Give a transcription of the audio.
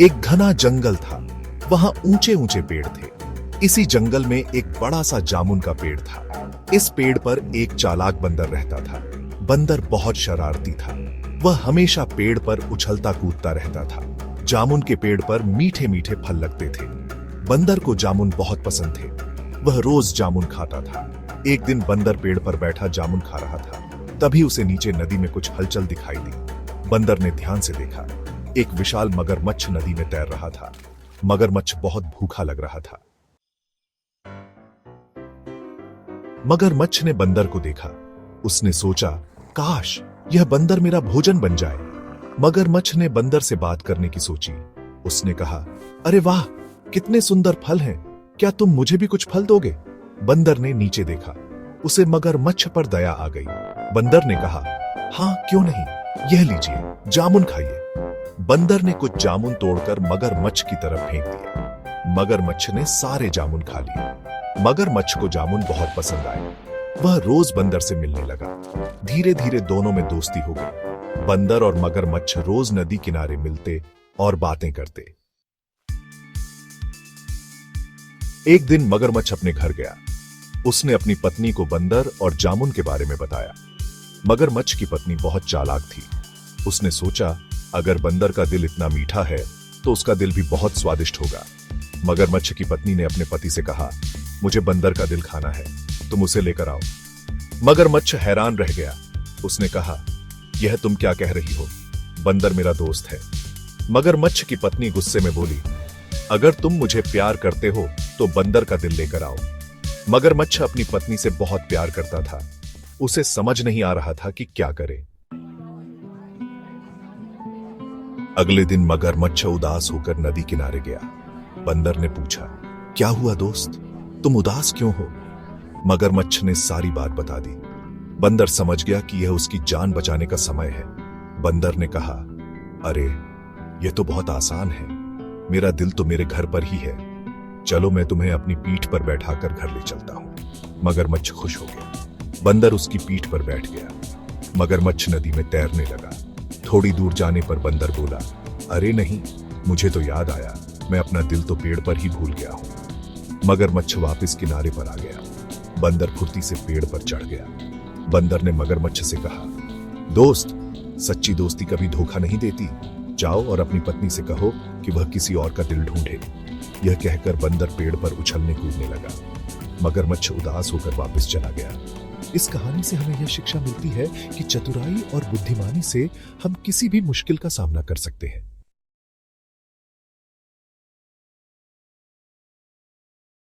एक घना जंगल था। वहां ऊंचे ऊंचे पेड़ थे। इसी जंगल में एक बड़ा सा जामुन का पेड़ था। इस पेड़ पर एक चालाक बंदर रहता था। बंदर बहुत शरारती था। वह हमेशा पेड़ पर उछलता कूदता रहता था। जामुन के पेड़ पर मीठे मीठे फल लगते थे। बंदर को जामुन बहुत पसंद थे। वह रोज जामुन खाता था। एक दिन बंदर पेड़ पर बैठा जामुन खा रहा था। तभी उसे नीचे नदी में कुछ हलचल दिखाई दी। बंदर ने ध्यान से देखा। एक विशाल मगरमच्छ नदी में तैर रहा था। मगरमच्छ बहुत भूखा लग रहा था। मगरमच्छ ने बंदर को देखा। उसने सोचा, काश यह बंदर मेरा भोजन बन जाए। मगरमच्छ ने बंदर से बात करने की सोची। उसने कहा, अरे वाह, कितने सुंदर फल हैं। क्या तुम मुझे भी कुछ फल दोगे? बंदर ने नीचे देखा। उसे मगरमच्छ पर दया आ गई। बंदर ने कहा, हाँ क्यों नहीं, यह लीजिए, जामुन खाइए। बंदर ने कुछ जामुन तोड़कर मगरमच्छ की तरफ फेंक दिया। मगरमच्छ ने सारे जामुन खा लिए। मगरमच्छ को जामुन बहुत पसंद आए। वह रोज बंदर से मिलने लगा। धीरे धीरे दोनों में दोस्ती हो गई। बंदर और मगरमच्छ रोज नदी किनारे मिलते और बातें करते। एक दिन मगरमच्छ अपने घर गया। उसने अपनी पत्नी को बंदर और जामुन के बारे में बताया। मगरमच्छ की पत्नी बहुत चालाक थी। उसने सोचा, अगर बंदर का दिल इतना मीठा है तो उसका दिल भी बहुत स्वादिष्ट होगा। मगरमच्छ की पत्नी ने अपने पति से कहा, मुझे बंदर का दिल खाना है, तुम उसे लेकर आओ। मगरमच्छ हैरान रह गया। उसने कहा, यह तुम क्या कह रही हो? बंदर मेरा दोस्त है। मगरमच्छ की पत्नी गुस्से में बोली, अगर तुम मुझे प्यार करते हो तो बंदर का दिल लेकर आओ। मगरमच्छ अपनी पत्नी से बहुत प्यार करता था। उसे समझ नहीं आ रहा था कि क्या करे। अगले दिन मगरमच्छ उदास होकर नदी किनारे गया। बंदर ने पूछा, क्या हुआ दोस्त, तुम उदास क्यों हो? मगरमच्छ ने सारी बात बता दी। बंदर समझ गया कि यह उसकी जान बचाने का समय है। बंदर ने कहा, अरे यह तो बहुत आसान है, मेरा दिल तो मेरे घर पर ही है। चलो मैं तुम्हें अपनी पीठ पर बैठाकर घर ले चलता हूं। मगरमच्छ खुश हो गया। बंदर उसकी पीठ पर बैठ गया। मगरमच्छ नदी में तैरने लगा। थोड़ी दूर जाने पर बंदर बोला, अरे नहीं, मुझे तो याद आया, मैं अपना दिल तो पेड़ पर ही भूल गया हूं। मगरमच्छ वापस किनारे पर आ गया। बंदर फुर्ती से पेड़ पर चढ़ गया। बंदर ने मगरमच्छ से कहा, दोस्त, सच्ची दोस्ती कभी धोखा नहीं देती। जाओ और अपनी पत्नी से कहो कि वह किसी और का दिल ढूंढे। यह कहकर बंदर पेड़ पर उछलने कूदने लगा। मगरमच्छ उदास होकर वापस चला गया। इस कहानी से हमें यह शिक्षा मिलती है कि चतुराई और बुद्धिमानी से हम किसी भी मुश्किल का सामना कर सकते हैं।